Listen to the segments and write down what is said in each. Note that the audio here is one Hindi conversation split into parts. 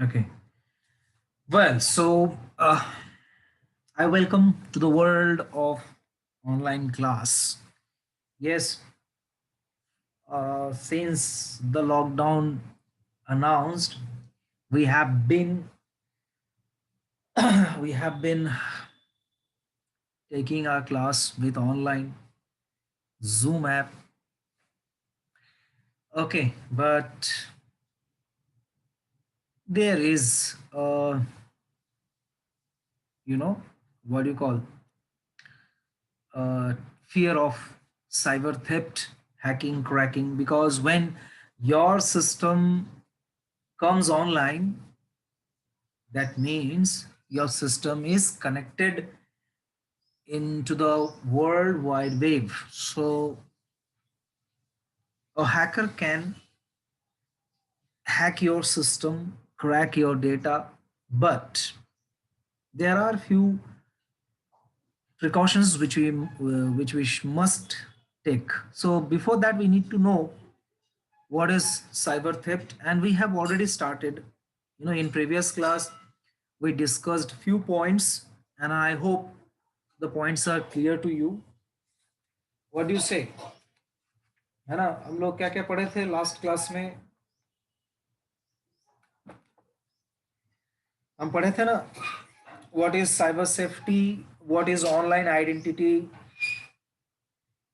Okay. Well, I welcome to the world of online class. Yes, since the lockdown announced, we have been we have been taking our class with online Zoom app. Okay, but there is you know what do you call uh, fear of cyber theft, hacking, cracking, because when your system comes online, that means your system is connected into the world wide web. So a hacker can hack your system, crack your data, but there are few precautions which we must take. So before that, we need to know what is cyber theft, and we have already started. In previous class we discussed few points, and I hope the points are clear to you. What do you say? है ना, हम लोग क्या क्या पढ़े थे लास्ट क्लास में? हम पढ़े थे ना, what is cyber safety, what is online identity,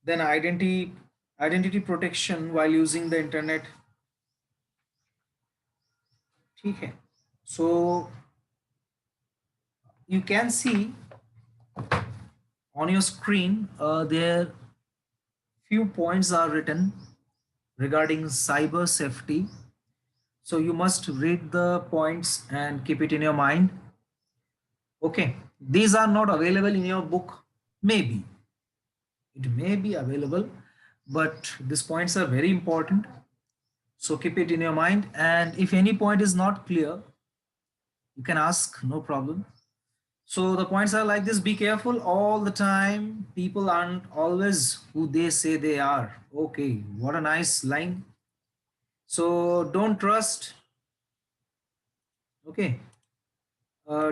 then identity protection while using the internet. ठीक है. So you can see on your screen, there few points are written regarding cyber safety. So you must read the points and keep it in your mind. Okay, these are not available in your book. Maybe it may be available, but these points are very important. So keep it in your mind. And if any point is not clear, you can ask, no problem. So the points are like this: be careful all the time. People aren't always who they say they are. Okay, what a nice line. So don't trust. Okay,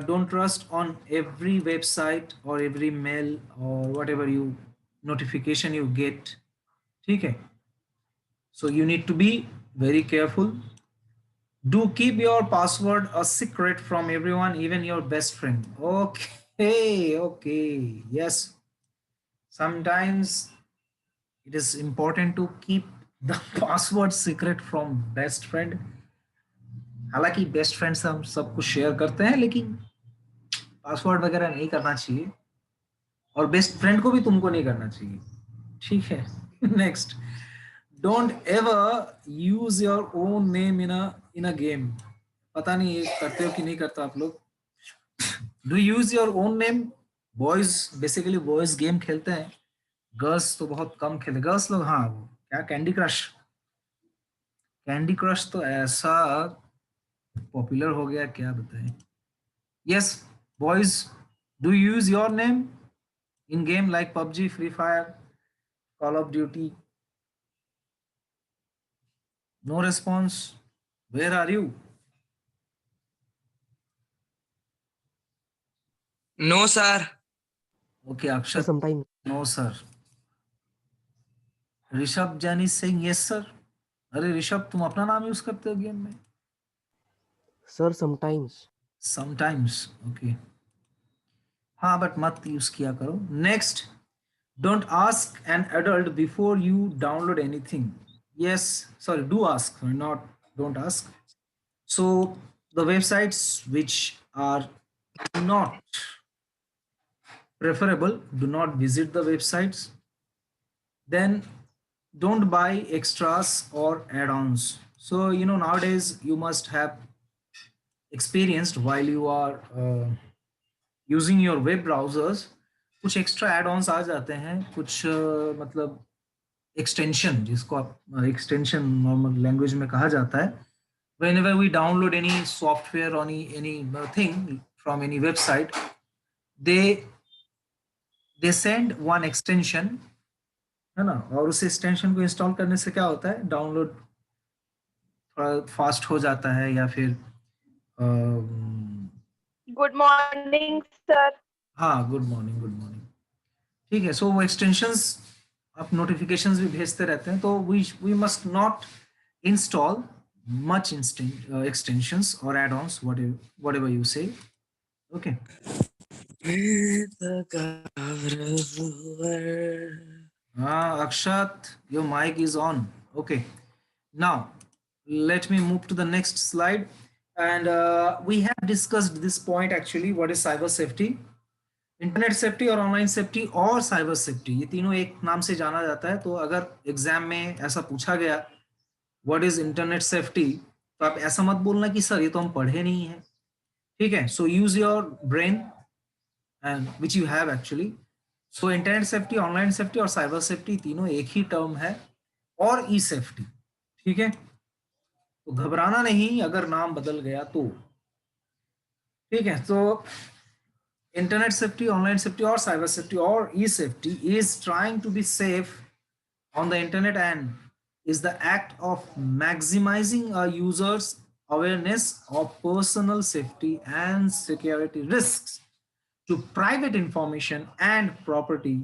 don't trust on every website or every mail or whatever you notification you get. Okay, so you need to be very careful. Do keep your password a secret from everyone, even your best friend. Okay, okay, yes. Sometimes it is important to keep the password secret from best friend. हालांकि बेस्ट फ्रेंड से हम सब कुछ शेयर करते हैं, लेकिन पासवर्ड वगैरह नहीं करना चाहिए, और बेस्ट फ्रेंड को भी तुमको नहीं करना चाहिए. ठीक है. Next, don't ever use your own name in a game. पता नहीं ये करते हो कि नहीं करते आप लोग. Do use your own name? Boys, basically boys game खेलते हैं, गर्ल्स तो बहुत कम खेलते. गर्ल्स लोग, हाँ, वो क्या, कैंडी क्रश. कैंडी क्रश तो ऐसा पॉपुलर हो गया, क्या बताएं. Yes, boys, do use your name in game like PUBG, Free Fire, Call of Duty? No response. Where are you? No, sir. Okay, Sir, Akshat. sometimes. No, sir. Rishabh Jain is saying yes sir. अरे ऋषभ, तुम अपना नाम यूज करते हो गेम में? Sir, sometimes. समटाइम्स. ओके. हाँ, बट मत यूज किया करो. Next, don't ask an adult before you download anything. Yes, sorry, do ask, not don't ask. So the websites which are not preferable, do not visit the websites. Then don't buy extras or add-ons. So nowadays you must have experienced, while you are using your web browsers, कुछ एक्स्ट्रा एड ऑन्स आ जाते हैं, कुछ मतलब एक्सटेंशन, जिसको आप एक्सटेंशन नॉर्मल लैंग्वेज में कहा जाता है. whenever we download any software or any thing from any website, they they send one extension, है ना, और उस एक्सटेंशन को इंस्टॉल करने से क्या होता है, डाउनलोड थोड़ा फास्ट हो जाता है, या फिर गुड मॉर्निंग सर। हाँ, गुड मॉर्निंग, गुड मॉर्निंग। ठीक है, सो वो एक्सटेंशंस आप नोटिफिकेशंस भी भेजते रहते हैं, तो we must not install much extensions or add-ons, whatever you say. Okay. Akshat, your mic is on. Okay. Now, let me move to the next slide. And we have discussed this point actually. What is cyber safety? Internet safety और ऑनलाइन सेफ्टी और साइबर सेफ्टी, ये तीनों एक नाम से जाना जाता है। तो अगर एग्जाम में ऐसा पूछा गया व्हाट इज इंटरनेट सेफ्टी, तो आप ऐसा मत बोलना कि सर ये तो हम पढ़े नहीं है। ठीक है, so use your brain and which you have actually. So internet safety, online safety और साइबर सेफ्टी तीनों एक ही टर्म है, और ई सेफ्टी। ठीक है, तो घबराना नहीं अगर नाम बदल गया तो। ठीक है, तो internet safety, online safety or cyber safety or e-safety is trying to be safe on the internet and is the act of maximizing a user's awareness of personal safety and security risks to private information and property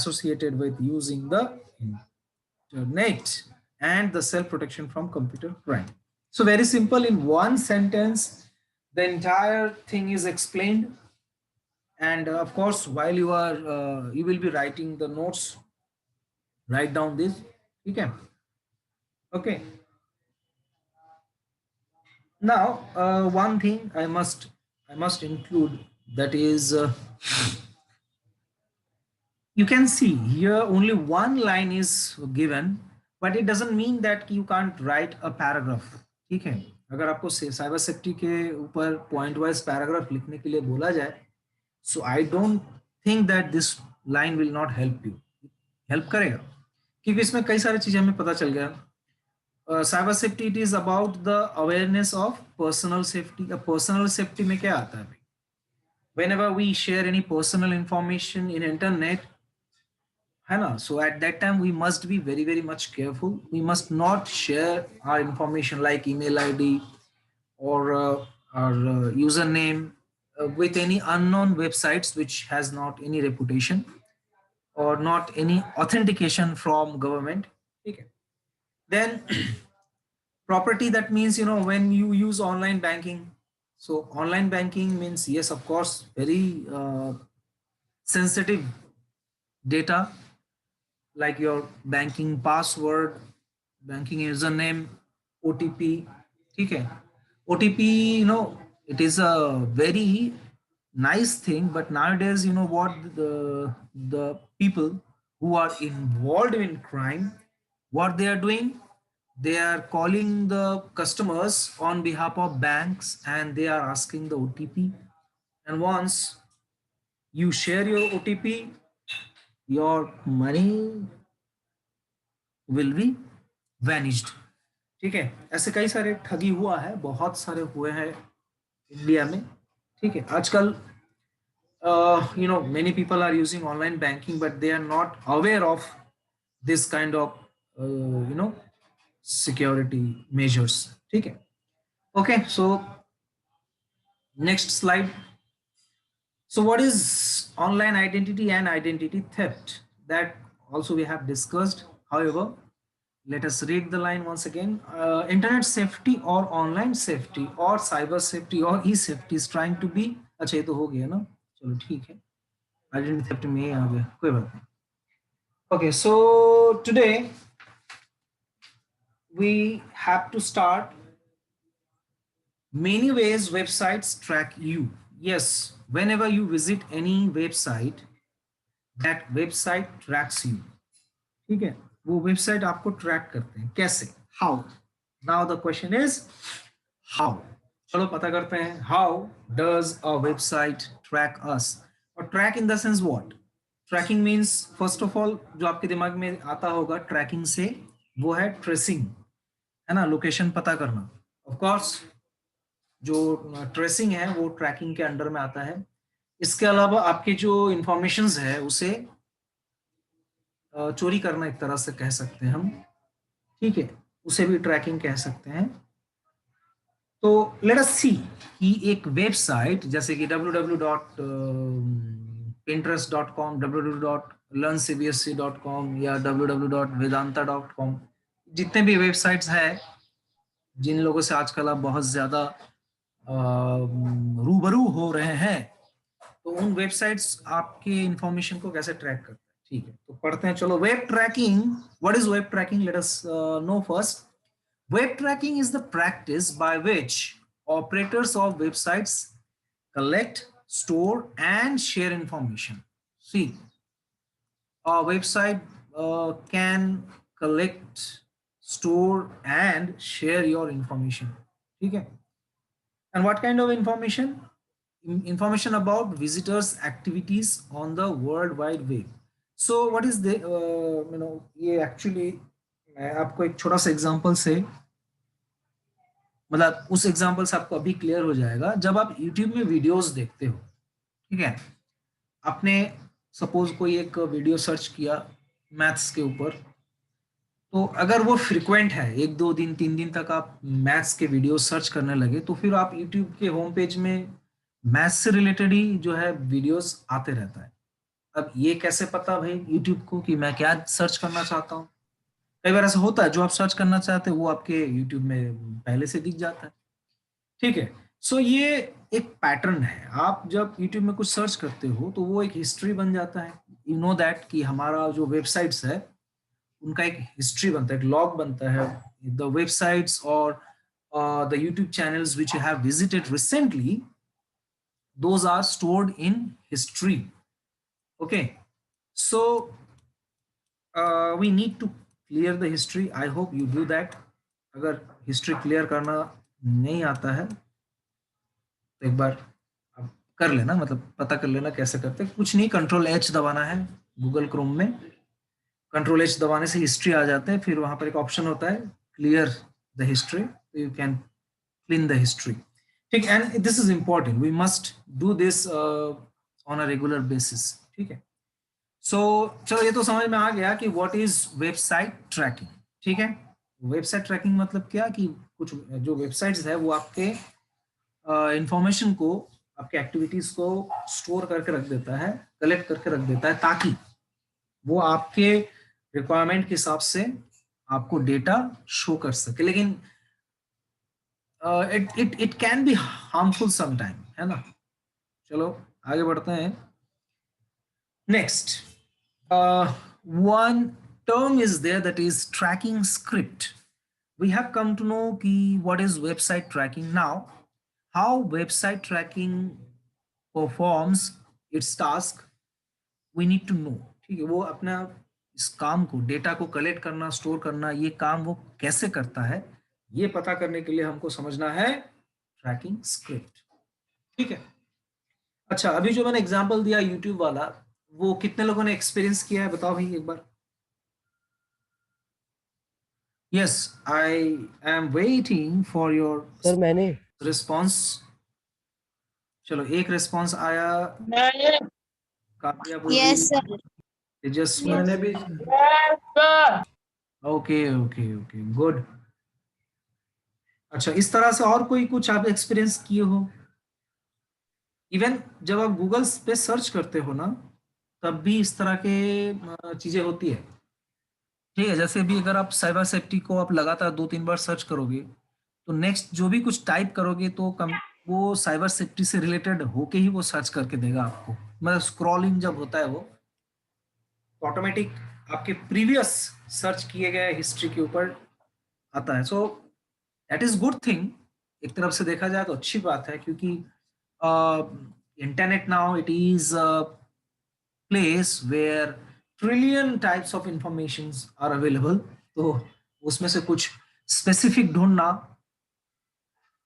associated with using the internet and the self-protection from computer crime. So very simple, in one sentence the entire thing is explained. And of course, while you will be writing the notes, write down this. Okay. Okay. Now, one thing I must include, that is, you can see here only one line is given, but it doesn't mean that you can't write a paragraph. ठीक है, अगर आपको साइबर सेफ्टी के ऊपर पॉइंट वाइज पैराग्राफ लिखने के लिए बोला जाए, so I don't think that this line will not help you. Help करेगा, क्योंकि इसमें कई सारी चीजें हमें पता चल गया। Cyber safety it is about the awareness of personal safety. Personal safety में क्या आता है भाई? whenever we share any personal information in internet, है ना, so at that time we must be very very much careful. We must not share our information like email id or our username with any unknown websites which has not any reputation or not any authentication from government. Okay. Then property, that means, when you use online banking. So online banking means, yes, of course, very sensitive data like your banking password, banking username, OTP. Okay. OTP, it is a very nice thing, but nowadays, you know what, the people who are involved in crime, what they are doing, they are calling the customers on behalf of banks and they are asking the OTP. And once you share your OTP, your money will be vanished. ठीक है, ऐसे कई सारे ठगी हुआ है, बहुत सारे हुए हैं इंडिया में। ठीक है, आजकल many people are using online banking but they are not aware of this kind of security measures. ठीक है, okay, so next slide. So what is online identity and identity theft? That also we have discussed. However, let us read the line once again. Internet safety or online safety or cyber safety or e-safety is trying to be, अच्छा ये तो हो गया ना, चलो ठीक है, identity theft में आ गया, कोई बात नहीं. Okay, so today we have to start many ways websites track you. Yes, whenever you visit any website, that website tracks you. ठीक है, वो वेबसाइट आपको ट्रैक करते हैं, कैसे, how? Now the question is how. चलो पता करते हैं, how does a website track us? और track in the sense what? Tracking means, first of all जो आपके दिमाग में आता होगा ट्रैकिंग से, वो है ट्रेसिंग, है ना, लोकेशन पता करना. ऑफ कोर्स जो ट्रेसिंग है वो ट्रैकिंग के अंडर में आता है. इसके अलावा आपकी जो इंफॉर्मेशंस है उसे चोरी करना एक तरह से कह सकते हैं हम. ठीक है, उसे भी ट्रैकिंग कह सकते हैं. तो लेट अस सी कि एक वेबसाइट जैसे कि www.pinterest.com, www.learncbsc.com या www.vedanta.com, जितने भी वेबसाइट्स हैं जिन लोगों से आजकल आप बहुत ज्यादा रूबरू हो रहे हैं, तो उन वेबसाइट्स आपके इंफॉर्मेशन को कैसे ट्रैक करते हैं। ठीक है, तो पढ़ते हैं, चलो। Web tracking, what is web tracking, let us know first. Web tracking is the practice by which operators of websites collect, store, and share information. See, a website can collect, store, and share your information. Okay. And what kind of information? Information about visitors' activities on the World Wide Web. So, what is the, ये actually मैं आपको एक छोटा सा एग्जांपल से, मतलब उस एग्जांपल से आपको अभी क्लियर हो जाएगा। जब आप YouTube में वीडियोस देखते हो, ठीक है, आपने सपोज कोई एक वीडियो सर्च किया मैथ्स के ऊपर, तो अगर वो फ्रिक्वेंट है, 1 2 दिन 3 दिन तक आप मैथ्स के वीडियो सर्च करने लगे, तो फिर आप YouTube के होम पेज में मैथ्स से रिलेटेड ही जो है वीडियोस आते रहता है। अब ये कैसे पता भाई YouTube को कि मैं क्या सर्च करना चाहता हूँ? कई बार ऐसा होता है, जो आप सर्च करना चाहते हो वो आपके YouTube में पहले से दिख जाता है। ठीक है, सो ये एक पैटर्न है। आप जब YouTube में कुछ सर्च करते हो तो वो एक हिस्ट्री बन जाता है। यू नो दैट कि हमारा जो वेबसाइट्स है उनका एक हिस्ट्री बनता है, एक लॉग बनता है। द वेबसाइट्स और the YouTube channels which you have visited recently, those are stored in history. Okay, so we need to clear the history. I hope you do that. अगर हिस्ट्री क्लियर करना नहीं आता है तो एक बार आप कर लेना, मतलब पता कर लेना कैसे करते हैं। कुछ नहीं, Ctrl+H दबाना है गूगल क्रोम में। Ctrl+H दबाने से हिस्ट्री आ जाते हैं, फिर वहां पर एक ऑप्शन होता है क्लियर द हिस्ट्री, तो you can clean the history. ठीक, and this is important, we must do this on a regular basis. ठीक है, सो चलो ये तो समझ में आ गया कि व्हाट इज वेबसाइट ट्रैकिंग। ठीक है, वेबसाइट ट्रैकिंग मतलब क्या कि कुछ जो वेबसाइट्स है वो आपके इंफॉर्मेशन को, आपके एक्टिविटीज को स्टोर करके रख देता है, कलेक्ट करके रख देता है, ताकि वो आपके रिक्वायरमेंट के हिसाब से आपको डेटा शो कर सके। लेकिन it can be harmful sometime, है ना। चलो आगे बढ़ते हैं। Next, one term is there that is tracking script. We have come to know कि what is website tracking now. How website tracking performs its task, we need to know। ठीक है, वो अपना इस काम को, डेटा को कलेक्ट करना, स्टोर करना, ये काम वो कैसे करता है, ये पता करने के लिए हमको समझना है ट्रैकिंग स्क्रिप्ट। ठीक है, अच्छा, अभी जो मैंने एग्जांपल दिया यूट्यूब वाला, वो कितने लोगों ने एक्सपीरियंस किया है, बताओ भाई एक बार। Yes, I am waiting for your sir मैंने। रिस्पॉन्स। चलो, एक रिस्पॉन्स आया, काव्या बोल रही, Yes, sir. तेजस्वी, मैंने भी ओके ओके ओके, गुड। अच्छा, इस तरह से और कोई कुछ आप एक्सपीरियंस किए हो? इवन जब आप गूगल पे सर्च करते हो ना, तब भी इस तरह के चीजें होती है। ठीक है, जैसे भी अगर आप साइबर सेफ्टी को आप लगातार 2 3 बार सर्च करोगे, तो नेक्स्ट जो भी कुछ टाइप करोगे तो वो साइबर सेफ्टी से रिलेटेड होके ही वो सर्च करके देगा आपको। मतलब स्क्रॉलिंग जब होता है वो ऑटोमेटिक आपके प्रीवियस सर्च किए गए हिस्ट्री के ऊपर आता है। So that is good thing. एक तरफ से देखा जाए तो अच्छी बात है, क्योंकि internet now it is place where trillion types of informations are available. तो उसमें से कुछ स्पेसिफिक ढूंढना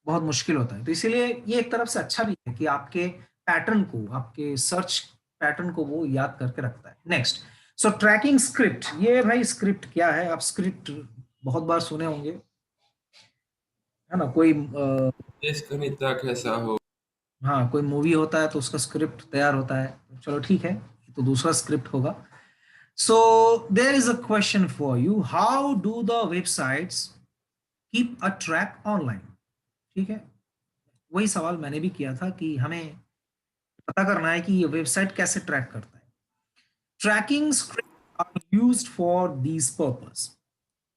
बहुत मुश्किल होता है। तो इसीलिए ये एक तरफ से अच्छा भी है कि आपके पैटर्न को, आपके सर्च पैटर्न को वो याद करके रखता है। नेक्स्ट, सो ट्रैकिंग स्क्रिप्ट। ये भाई स्क्रिप्ट क्या है, आप स्क्रिप्ट बहुत बार सुने होंगे, है ना। कोई देशकनिता कैसा हो। हाँ, कोई मूवी होता है तो उसका स्क्रिप्ट तैयार होता है। चलो ठीक है, ये तो दूसरा स्क्रिप्ट होगा। So there is a question for you, how do the websites keep a track online. ठीक है, वही सवाल मैंने भी किया था कि हमें पता करना है कि ये वेबसाइट कैसे ट्रैक करता है। Tracking script are used for this purpose.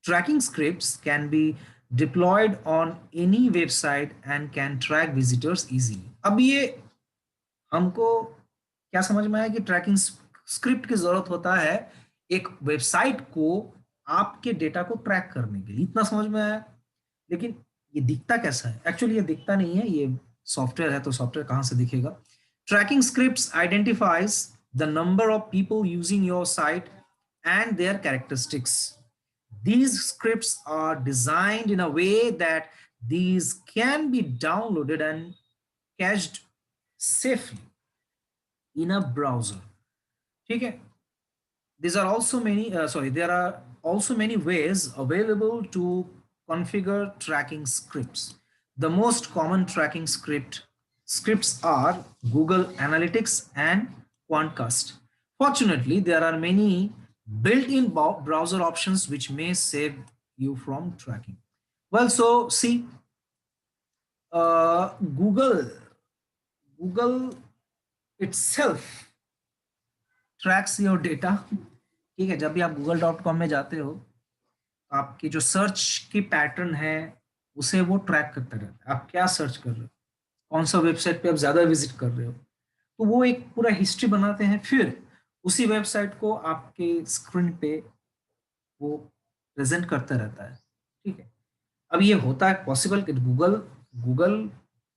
Tracking scripts can be deployed on any website and can track visitors easily. अब ये हमको क्या समझ में आया कि ट्रैकिंग स्क्रिप्ट की जरूरत होता है एक वेबसाइट को आपके डेटा को ट्रैक करने के लिए, इतना समझ में आया। लेकिन ये दिखता कैसा है? एक्चुअली ये दिखता नहीं है, ये सॉफ्टवेयर है, तो सॉफ्टवेयर कहाँ से दिखेगा? Tracking scripts identifies the number of people using your site and their characteristics. These scripts are designed in a way that these can be downloaded and cached safely in a browser. ठीक है? There are also many ways available to configure tracking scripts. The most common tracking scripts are Google Analytics and Quantcast. Fortunately, there are many built-in browser options which may save you from tracking. Well, so see, Google itself tracks your data. ठीक है, जब भी आप google.com में जाते हो, आपकी जो सर्च की पैटर्न है उसे वो ट्रैक करता रहता है। आप क्या सर्च कर रहे हो, कौन सा वेबसाइट पे आप ज्यादा विजिट कर रहे हो, तो वो एक पूरा हिस्ट्री बनाते हैं, फिर उसी वेबसाइट को आपके स्क्रीन पे वो प्रेजेंट करता रहता है। ठीक है, अब ये होता है पॉसिबल कि गूगल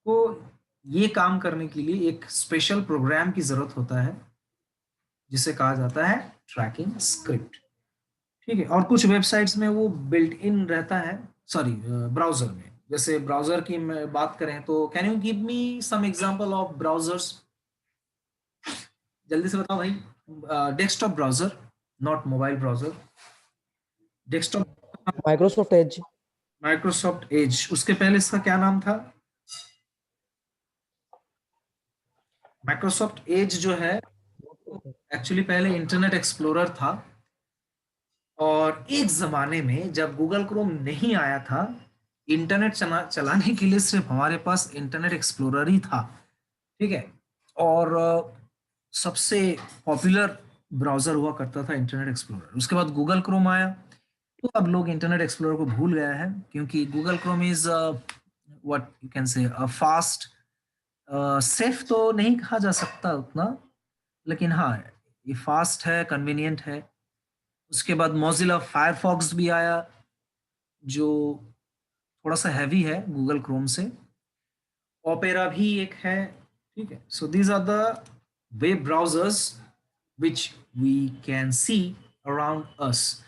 को ये काम करने के लिए एक स्पेशल प्रोग्राम की जरूरत होता है जिसे कहा जाता है ट्रैकिंग स्क्रिप्ट। ठीक है, और कुछ वेबसाइट्स में वो बिल्ट इन रहता है, सॉरी ब्राउजर में। जैसे ब्राउजर की बात करें तो can you give me some example of browsers? जल्दी से बताओ भाई। Desktop browser, not mobile browser, desktop. Microsoft Edge. Microsoft Edge, उसके पहले इसका क्या नाम था? माइक्रोसॉफ्ट एज जो है एक्चुअली पहले इंटरनेट एक्सप्लोरर था, और एक जमाने में जब गूगल क्रोम नहीं आया था, इंटरनेट चलाने के लिए सिर्फ हमारे पास इंटरनेट एक्सप्लोरर ही था। ठीक है, और सबसे पॉपुलर ब्राउजर हुआ करता था इंटरनेट एक्सप्लोरर। उसके बाद गूगल क्रोम आया, तो अब लोग इंटरनेट एक्सप्लोरर को भूल गए हैं, क्योंकि Google Chrome is what you can say fast, safe तो नहीं कहा जा सकता उतना, लेकिन हाँ ये फास्ट है, कन्वीनियंट है। उसके बाद मोजिला फायरफॉक्स भी आया, जो थोड़ा सा हैवी है गूगल क्रोम से। ओपेरा भी एक है। ठीक है, so these are the web browsers which we can see around us.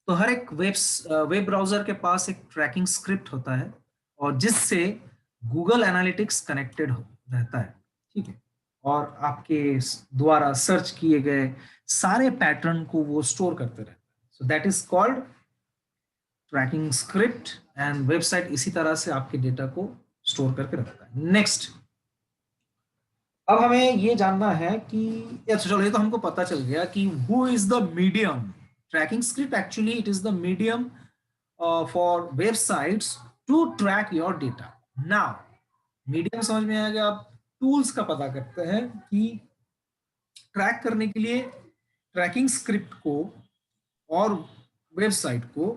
तो हर एक वेब ब्राउजर के पास एक ट्रैकिंग स्क्रिप्ट होता है, और जिससे गूगल एनालिटिक्स कनेक्टेड रहता है। ठीक है, और आपके द्वारा सर्च किए गए सारे पैटर्न को वो स्टोर करते रहता है। So that is called tracking script, and website इसी तरह से आपके डेटा को स्टोर करके रखता है। नेक्स्ट, अब हमें ये जानना है कि अच्छा चलो, ये तो हमको पता चल गया कि who is the medium. Tracking script actually it is the medium for websites to track your data. Now medium समझ में आ गया, आप टूल्स का पता करते हैं कि ट्रैक करने के लिए ट्रैकिंग स्क्रिप्ट को और वेबसाइट को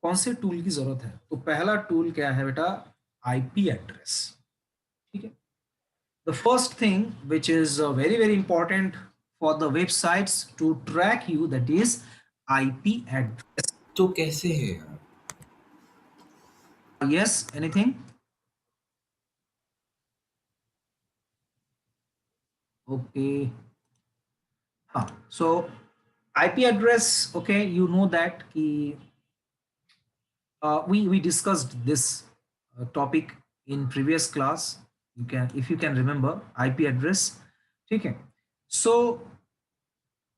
कौन से टूल की जरूरत है। तो पहला टूल क्या है बेटा? IP address. ठीक है, the first thing which is very very important for the websites to track you, that is IP address. तो कैसे है यार? Yes, anything? ओके, हाँ, so IP address, okay, you know that we discussed this topic in previous class. You can, if you can remember, IP address. Okay, so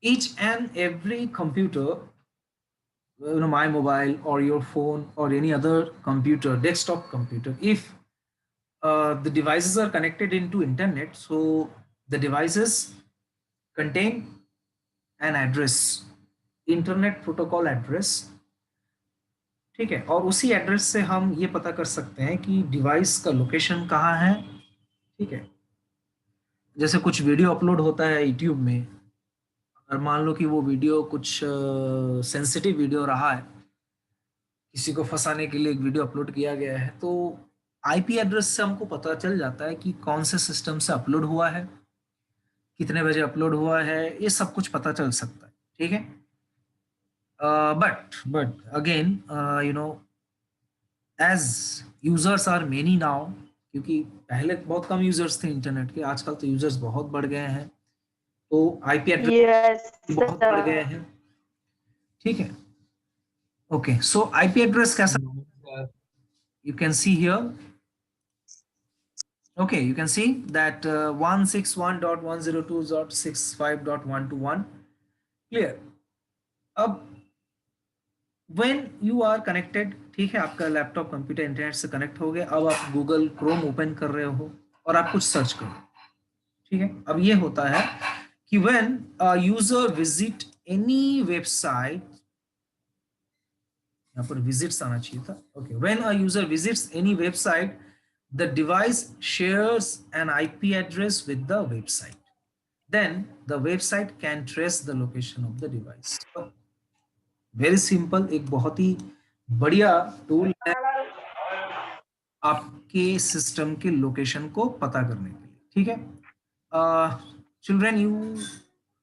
each and every computer, my mobile or your phone or any other computer, desktop computer, if the devices are connected into internet, so the devices contain an address, internet protocol address. ठीक है, और उसी एड्रेस से हम ये पता कर सकते हैं कि डिवाइस का लोकेशन कहाँ है, ठीक है, जैसे कुछ वीडियो अपलोड होता है यूट्यूब में, और मान लो कि वो वीडियो कुछ सेंसिटिव वीडियो रहा है, किसी को फंसाने के लिए एक वीडियो अपलोड किया गया है, तो आईपी एड्रेस से हमको पता चल जाता है कि कौन से सिस्टम से अपलोड हुआ है, कितने बजे अपलोड हुआ है, ये सब कुछ पता चल सकता है। ठीक है, but again you know, as users are many now, क्योंकि पहले बहुत कम यूजर्स थे इंटरनेट के, आजकल तो यूजर्स बहुत बढ़ गए हैं, तो आईपी एड्रेस Yes, बहुत बढ़ गए sir. हैं। ठीक है, ओके, सो आईपी एड्रेस कैसा, नमस्कार। You can see here, okay, you can see that 161.102.65.121 clear। अब when you are connected, ठीक है, आपका लैपटॉप कंप्यूटर इंटरनेट से कनेक्ट हो गया, अब आप गूगल क्रोम ओपन कर रहे हो और आप कुछ सर्च करो। ठीक है, अब ये होता है कि when a user visit any website, यहाँ पर विजिट्स आना चाहिए था, okay, when a user visits any website, the device shares an IP address with the website, then the website can trace the location of the device। Very simple, एक बहुत ही बढ़िया टूल है आपके सिस्टम के लोकेशन को पता करने के लिए। ठीक है, children, you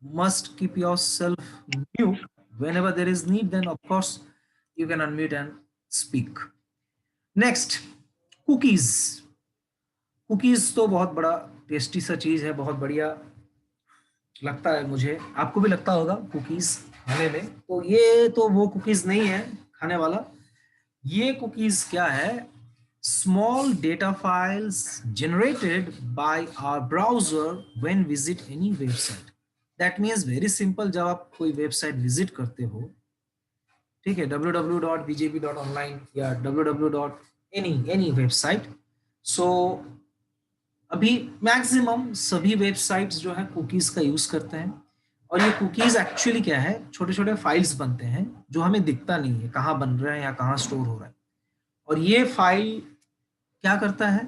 must keep yourself mute whenever there is need, then of course you can unmute and speak. Next, cookies. Cookies तो बहुत बड़ा टेस्टी सा चीज है, बहुत बढ़िया लगता है मुझे, आपको भी लगता होगा कुकीज खाने में। तो ये तो वो कुकीज नहीं है खाने वाला, ये कुकीज क्या है, small data files generated by our browser when visit any website. That means very simple, जब आप कोई वेबसाइट विजिट करते हो, ठीक है, www.bjp.online या www.any वेबसाइट, सो अभी मैक्सिमम सभी वेबसाइट्स जो है कुकीज का यूज करते हैं, और ये कुकीज एक्चुअली क्या है, छोटे छोटे फाइल्स बनते हैं जो हमें दिखता नहीं है कहाँ बन रहे हैं या कहाँ स्टोर हो रहा है, और ये फाइल क्या करता है,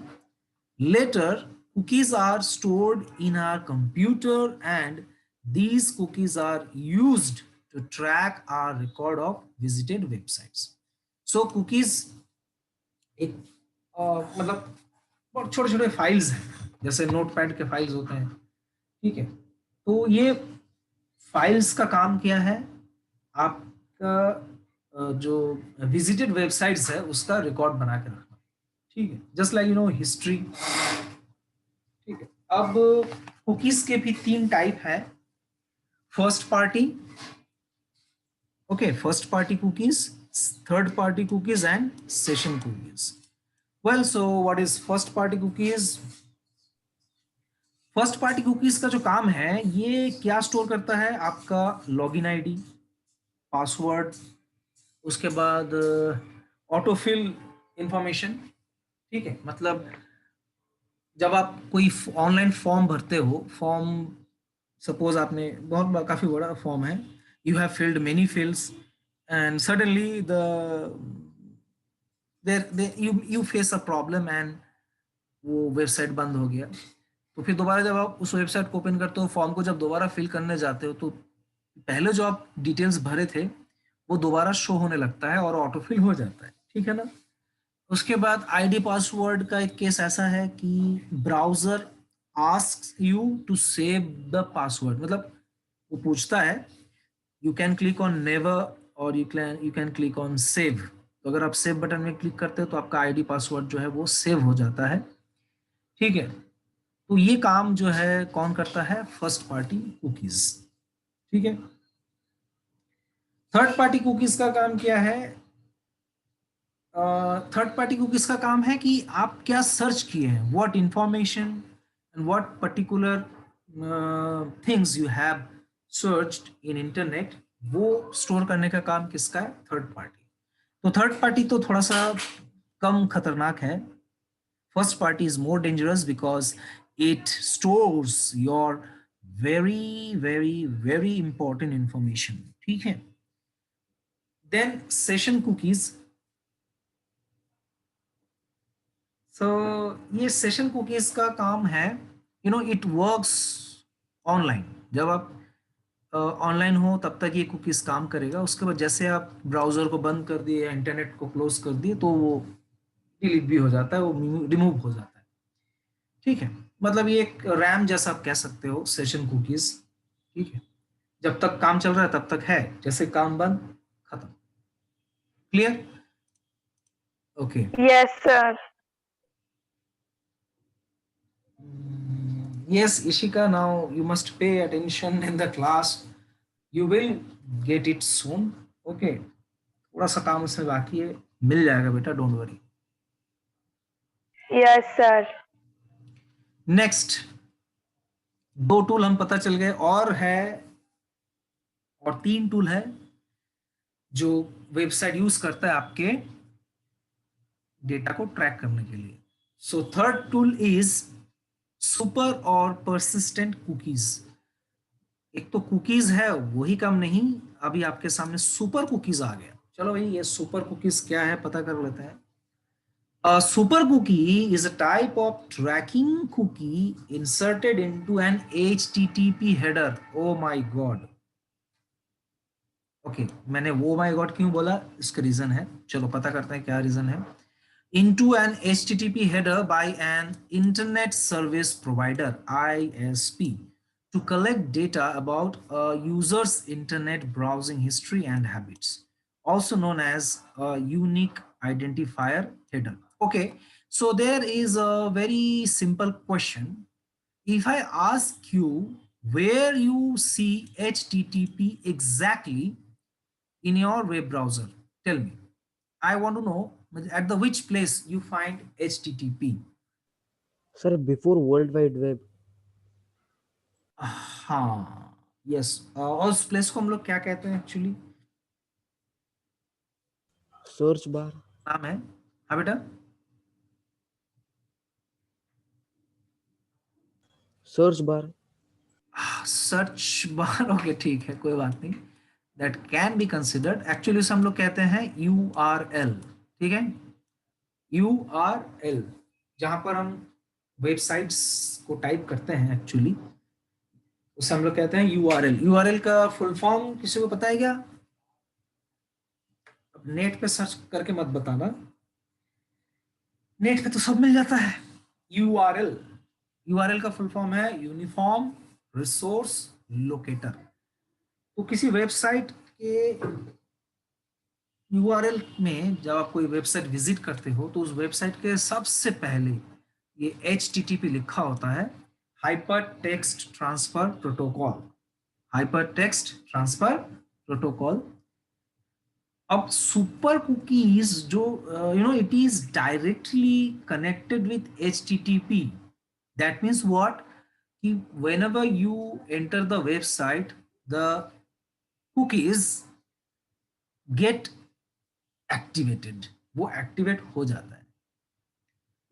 letter cookies are stored in our computer and these cookies are used to track our record of visited websites। so cookies एक मतलब बहुत छोटे छोटे फाइल्स हैं, जैसे नोटपैड के फाइल्स होते हैं। ठीक है, तो ये फाइल्स का काम क्या है, आपका जो विजिटेड वेबसाइट्स है उसका रिकॉर्ड बना के रखना। ठीक है, जस्ट लाइक हिस्ट्री। ठीक है, अब कुकीज के भी तीन टाइप है, first party, okay, first party cookies, third party cookies and session cookies. Well, so what is first party cookies? First party cookies का जो काम है, ये क्या स्टोर करता है, आपका लॉगिन आईडी, पासवर्ड, उसके बाद ऑटोफिल इंफॉर्मेशन। ठीक है, मतलब जब आप कोई ऑनलाइन फॉर्म भरते हो, फॉर्म सपोज आपने बहुत काफी बड़ा फॉर्म है, you have filled many fields and suddenly you face a problem and वो वेबसाइट बंद हो गया, तो फिर दोबारा जब आप उस वेबसाइट को ओपन करते हो, फॉर्म को जब दोबारा फिल करने जाते हो, तो पहले जो आप डिटेल्स भरे थे वो दोबारा शो होने लगता है और ऑटोफिल हो जाता है। ठीक है ना, उसके बाद आईडी पासवर्ड का एक केस ऐसा है कि browser asks you to save the password, मतलब वो पूछता है, you can click on never और you can click on save, तो अगर आप सेव बटन में क्लिक करते हो तो आपका आईडी पासवर्ड जो है वो सेव हो जाता है। ठीक है, तो ये काम जो है कौन करता है, फर्स्ट पार्टी कुकीज। ठीक है, थर्ड पार्टी कुकीज का काम क्या है, थर्ड पार्टी कुकीज का काम है कि आप क्या सर्च किए हैं, what information and what particular things you have searched in internet, वो स्टोर करने का काम किसका है, थर्ड पार्टी। तो थर्ड पार्टी तो थोड़ा सा कम खतरनाक है, first party is more dangerous because it stores your very very very important information. ठीक है, देन सेशन कुकीज, सो ये सेशन कुकीज का काम है, you know it works online. जब आप ऑनलाइन हो तब तक ये कुकीज काम करेगा, उसके बाद जैसे आप ब्राउजर को बंद कर दिए या इंटरनेट को क्लोज कर दिए तो वो डिलीट भी हो जाता है, वो रिमूव हो जाता है। ठीक है, मतलब ये एक रैम जैसा आप कह सकते हो सेशन कुकीज। ठीक है, जब तक काम चल रहा है तब तक है, जैसे काम बंद, खत्म। Clear? Okay. Yes, sir. Yes, Ishika, now you must pay attention in the class. You will get it soon. Okay. थोड़ा सा काम इसमें बाकी है, मिल जाएगा बेटा, don't worry. Yes, sir. Next, दो टूल हम पता चल गए, और है, और तीन टूल है जो वेबसाइट यूज करता है आपके डेटा को ट्रैक करने के लिए। So third tool is super और परसिस्टेंट कुकीज। एक तो कुकीज है वही काम नहीं, अभी आपके सामने सुपर कुकीज आ गया। चलो भाई, ये सुपर कुकीज क्या है पता कर लेते हैं। A super cookie is a type of tracking cookie inserted into an HTTP header. Oh my god. Okay मैंने वो माई गॉड क्यों बोला, इसका रीजन है, चलो पता करते हैं क्या रीजन है। Into an HTTP header by an internet service provider ISP to collect data about a user's internet browsing history and habits, also known as a unique identifier header. Okay, so there is a very simple question. If I ask you where you see HTTP exactly in your web browser, tell me. I want to know at the which place you find HTTP. Sir, before World Wide Web, हाँ, यस, और उस प्लेस को हम लोग क्या कहते हैं एक्चुअली? search bar, नाम है, हाँ बेटा, search bar, search bar. Okay ठीक है, कोई बात नहीं, that can be considered. Actually उसे हम लोग कहते हैं URL। ठीक है, URL, जहां पर हम वेबसाइट्स को टाइप करते हैं एक्चुअली, उसे हम लोग कहते हैं URL। URL का फुल फॉर्म किसी को पता है क्या? अब नेट पे सर्च करके मत बताना, नेट पे तो सब मिल जाता है। URL, URL का फुल फॉर्म है यूनिफॉर्म रिसोर्स लोकेटर। तो किसी वेबसाइट के URL में जब आप कोई वेबसाइट विजिट करते हो तो उस वेबसाइट के सबसे पहले ये HTTP लिखा होता है, hyper text transfer protocol. Hyper text transfer protocol. अब सुपर कुकीज जो it is directly connected with HTTP. That means what? Whenever you enter the website, the cookies get activated. वो activate हो जाता है।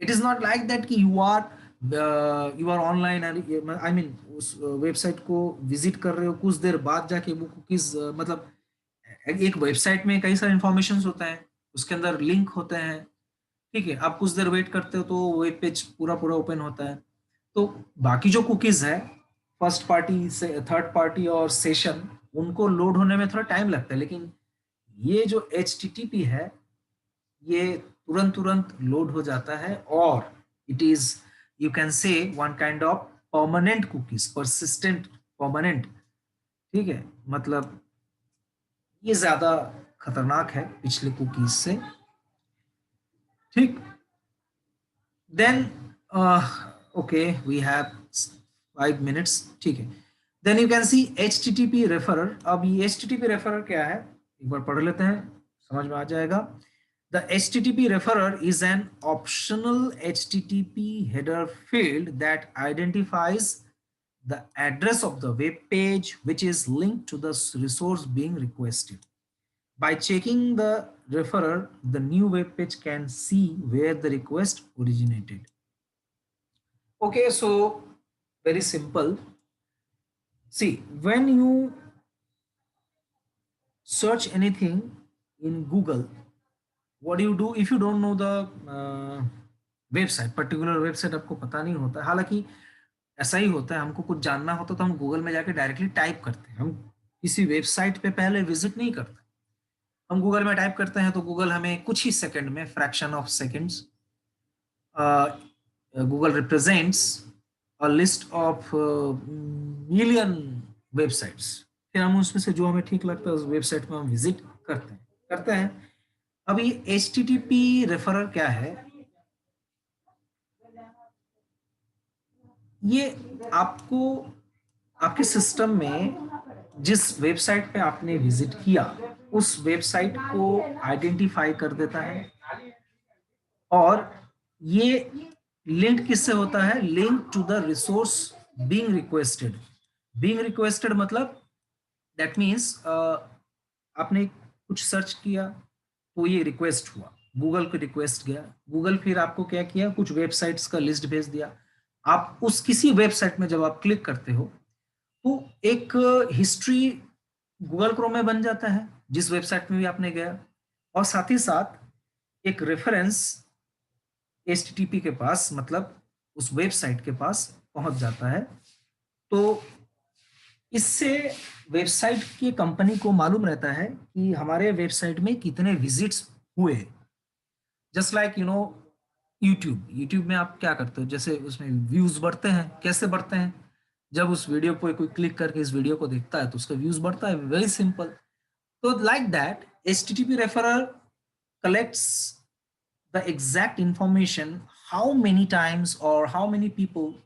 It is not like that कि you are online and I mean उस वेबसाइट को विजिट कर रहे हो, कुछ देर बाद जाके वो कुकीज, मतलब एक वेबसाइट में कई सारे इंफॉर्मेशन होता है, उसके अंदर लिंक होते हैं। ठीक है, आप कुछ देर वेट करते हो तो वेब पेज पूरा पूरा ओपन होता है। तो बाकी जो कुकीज है, फर्स्ट पार्टी से थर्ड पार्टी और सेशन, उनको लोड होने में थोड़ा टाइम लगता है, लेकिन ये जो HTTP है ये तुरंत तुरंत लोड हो जाता है, और it is, you can say, one kind of permanent cookies, persistent, permanent. ठीक है, मतलब ये ज्यादा खतरनाक है पिछले कुकीज से। ठीक, then okay we have 5 minutes। ठीक है, then you can see HTTP referrer. अब ये HTTP रेफरर क्या है, एक बार पढ़ लेते हैं, समझ में आ जाएगा। The HTTP referrer is an optional HTTP header field that identifies the address of the web page which is linked to the resource being requested. By checking the referrer, the new web page can see where the request originated. Okay, so very simple. See, when you search anything in Google, what do you do if you don't know the website, particular website आपको पता नहीं होता, हालांकि ऐसा ही होता है, हमको कुछ जानना होता तो हम गूगल में जाके डायरेक्टली टाइप करते हैं, हम किसी वेबसाइट पे पहले विजिट नहीं करते, हम गूगल में टाइप करते हैं तो गूगल हमें कुछ ही सेकंड में, fraction of seconds, Google represents a list of million websites, फिर हम उसमें से जो हमें ठीक लगता है उस वेबसाइट में हम विजिट करते हैं। अब ये HTTP रेफरर क्या है, ये आपको आपके सिस्टम में जिस वेबसाइट पे आपने विजिट किया उस वेबसाइट को आइडेंटिफाई कर देता है, और ये लिंक किससे होता है, link to the resource being requested. Being requested मतलब दैट मीन्स आपने कुछ सर्च किया तो ये रिक्वेस्ट हुआ, गूगल को रिक्वेस्ट गया, गूगल फिर आपको क्या किया, कुछ वेबसाइट्स का लिस्ट भेज दिया, आप उस किसी वेबसाइट में जब आप क्लिक करते हो तो एक हिस्ट्री गूगल क्रोम में बन जाता है जिस वेबसाइट में भी आपने गया, और साथ ही साथ एक रेफरेंस HTTP के पास, मतलब उस वेबसाइट के पास पहुंच जाता है। तो इससे वेबसाइट की कंपनी को मालूम रहता है कि हमारे वेबसाइट में कितने विजिट्स हुए। जस्ट लाइक यूट्यूब में आप क्या करते हो, जैसे उसमें व्यूज बढ़ते हैं, कैसे बढ़ते हैं, जब उस वीडियो पे कोई क्लिक करके इस वीडियो को देखता है तो उसका व्यूज बढ़ता है, वेरी सिंपल। तो like that HTTP referrer collects the exact information how many times or how many people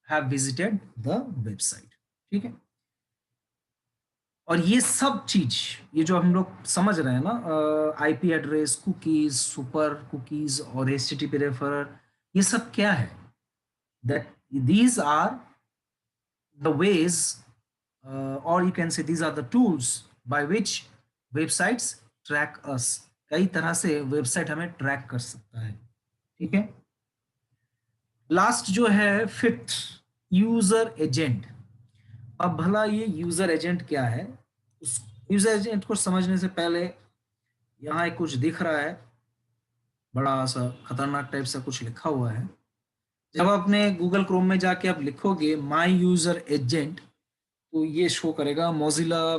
have visited the website, ठीक है। और ये सब चीज, ये जो हम लोग समझ रहे हैं ना, IP address, cookies, super cookies और HTTP रेफरर, ये सब क्या है, that these are the ways, or you can say these are the tools by which websites track us। कई तरह से वेबसाइट हमें ट्रैक कर सकता है, ठीक है। लास्ट जो है फिफ्थ, यूजर एजेंट। अब भला ये यूजर एजेंट क्या है, उस यूजर एजेंट को समझने से पहले यहाँ एक कुछ दिख रहा है, बड़ा सा खतरनाक टाइप सा कुछ लिखा हुआ है। जब अपने गूगल क्रोम में जाके आप लिखोगे माई यूजर एजेंट तो ये शो करेगा मोजिला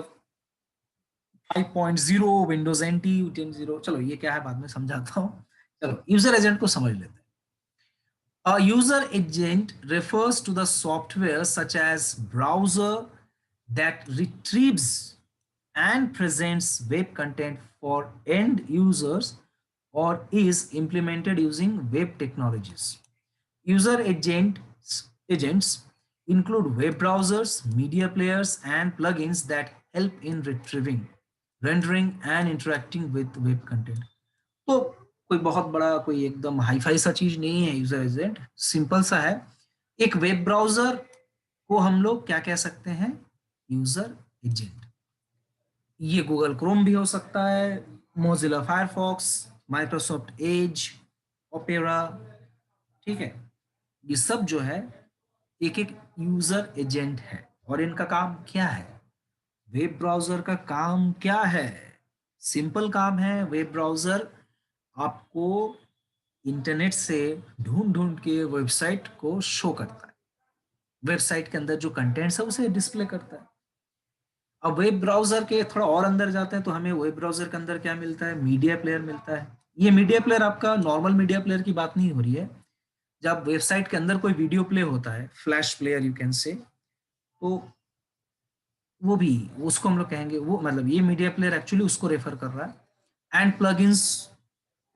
5.0, विंडोज NT 10.0। चलो ये क्या है बाद में समझाता हूँ, चलो यूजर एजेंट को समझ लेते हैं। A user agent refers to the software such as browser that retrieves and presents web content for end users or is implemented using web technologies. Agents include web browsers, media players, and plugins that help in retrieving, rendering, and interacting with web content. तो कोई बहुत बड़ा, कोई एकदम हाईफाई सा चीज नहीं है यूजर एजेंट, सिंपल सा है। एक वेब ब्राउजर को हम लोग क्या कह सकते हैं, यूजर एजेंट। ये गूगल क्रोम भी हो सकता है, Mozilla Firefox, Microsoft Edge, opera, ठीक है। ये सब जो है एक एक यूजर एजेंट है, और इनका काम क्या है, वेब ब्राउजर का काम क्या है, सिंपल काम है। वेब ब्राउजर आपको इंटरनेट से ढूंढ ढूंढ के वेबसाइट को शो करता है, वेबसाइट के अंदर जो कंटेंट्स है उसे डिस्प्ले करता है। अब वेब ब्राउजर के थोड़ा और अंदर जाते हैं तो हमें वेब ब्राउजर के अंदर क्या मिलता है, मीडिया प्लेयर मिलता है। ये मीडिया प्लेयर आपका नॉर्मल मीडिया प्लेयर की बात नहीं हो रही है, जब वेबसाइट के अंदर कोई वीडियो प्ले होता है, flash player you can say, तो वो भी, उसको हम लोग कहेंगे, वो मतलब ये मीडिया प्लेयर एक्चुअली उसको रेफर कर रहा है। एंड प्लगइन्स,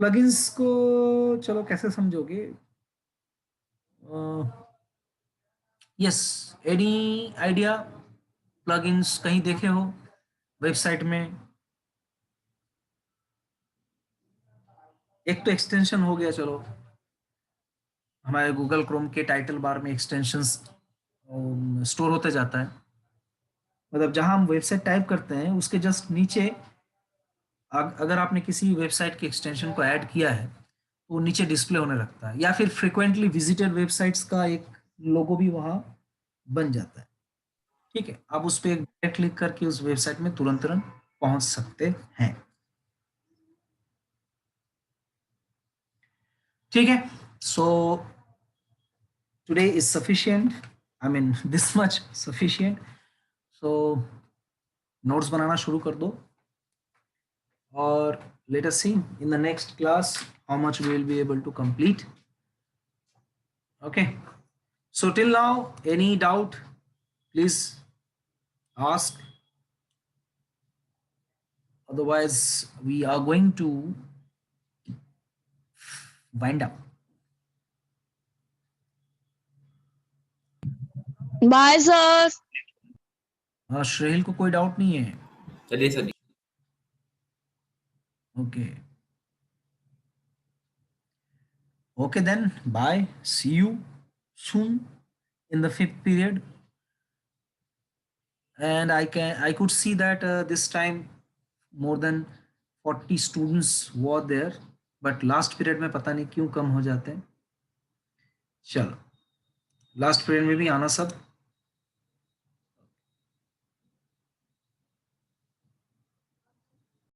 प्लगइन्स को चलो कैसे समझोगे, यस, एनी आइडिया, प्लगइन्स कहीं देखे हो वेबसाइट में? एक तो एक्सटेंशन हो गया, चलो हमारे गूगल क्रोम के टाइटल बार में एक्सटेंशंस स्टोर होते जाता है, मतलब जहां हम वेबसाइट टाइप करते हैं उसके जस्ट नीचे अगर आपने किसी वेबसाइट के एक्सटेंशन को ऐड किया है तो नीचे डिस्प्ले होने लगता है, या फिर फ्रिक्वेंटली विजिटेड वेबसाइट्स का एक लोगो भी वहां बन जाता है, ठीक है। आप उस पर क्लिक करके उस वेबसाइट में तुरंत पहुंच सकते हैं, ठीक है। So today is sufficient, I mean this much sufficient. So notes बनाना शुरू कर दो, और let us see in the next class how much we will be able to complete. Okay, so till now any doubt, please ask, otherwise we are going to wind up. Bye, sir. श्रेहिल को कोई डाउट नहीं है? चलिए sir. Okay. Okay then, bye. See you soon in the 5th period. And I could see that this time more than 40 students were there, but last period में पता नहीं क्यों कम हो जाते हैं. चलो, last period में भी आना सब.